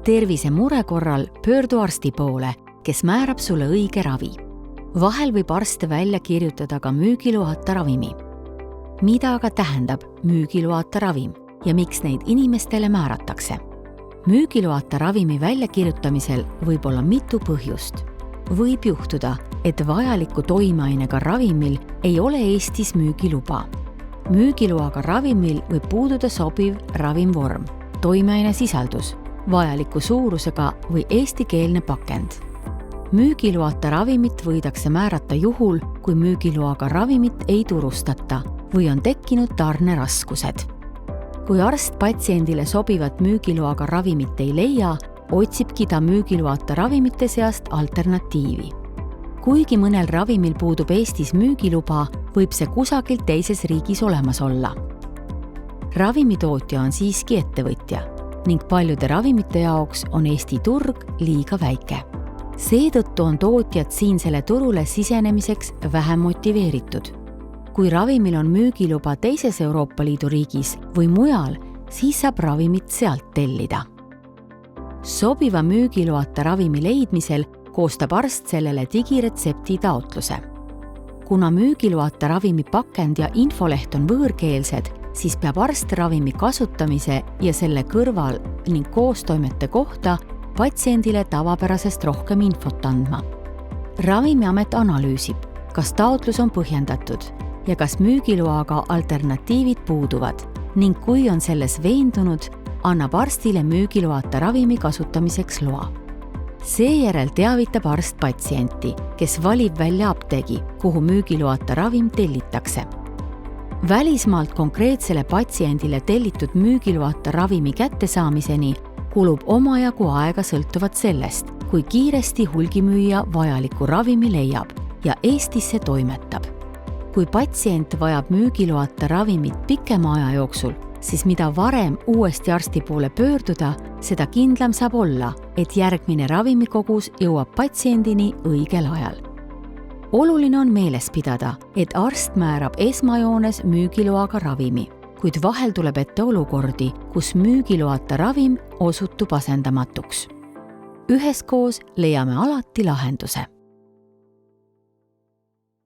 tervisemure korral pöördu arsti poole, kes määrab sulle õige ravi. Vahel võib arst välja kirjutada ka müügiloata ravimi. Mida aga tähendab müügiloata ravim ja miks neid inimestele määratakse? Müügiloata ravimi väljakirjutamisel võib olla mitu põhjust. Võib juhtuda, et vajaliku toimeainega ravimil ei ole Eestis müügiluba. Müügiloaga ravimil võib puududa sobiv ravimvorm, toimeaine sisaldus, vajaliku suurusega või eestikeelne pakend. Müügiloata ravimit võidakse määrata juhul, kui müügiloaga ravimit ei turustata või on tekkinud tarneraskused. Kui arst patsiendile sobivat müügiloaga ravimit ei leia, otsibki ta müügiloata ravimite seast alternatiivi. Kuigi mõnel ravimil puudub Eestis müügiluba, võib see kusagil teises riigis olemas olla. Ravimitootja on siiski ettevõtja ning paljude ravimite jaoks on Eesti turg liiga väike. Seetõttu on tootjad siinsele turule sisenemiseks vähem motiveeritud. Kui ravimil on müügiluba teises Euroopa Liidu riigis või mujal, siis saab ravimit sealt tellida. Sobiva müügiloata ravimi leidmisel koostab arst sellele digiretsepti taotluse. Kuna müügiloata ravimi pakend ja infoleht on võõrkeelsed, siis peab arst ravimi kasutamise ja selle kõrval ning koostoimete kohta patsiendile tavapärasest rohkem infot andma. Ravimiamet analüüsib, kas taotlus on põhjendatud ja kas müügiloaga alternatiivid puuduvad ning kui on selles veendunud, annab arstile müügiloata ravimi kasutamiseks loa. Seejärel teavitab arst patsienti, kes valib välja apteegi, kuhu müügiloata ravim tellitakse. Välismaalt konkreetsele patsiendile tellitud müügiloata ravimi kättesaamiseni kulub omajagu aega sõltuvat sellest, kui kiiresti hulgimüüja vajaliku ravimi leiab ja Eestisse toimetab. Kui patsient vajab müügiloata ravimit pikema aja jooksul, siis mida varem uuesti arsti poole pöörduda, seda kindlam saab olla, et järgmine ravimikogus jõuab patsiendini õigel ajal. Oluline on meeles pidada, et arst määrab esmajoones müügiloaga ravimi, kuid vahel tuleb ette olukordi, kus müügiloata ravim osutub asendamatuks. Üheskoos leiame alati lahenduse.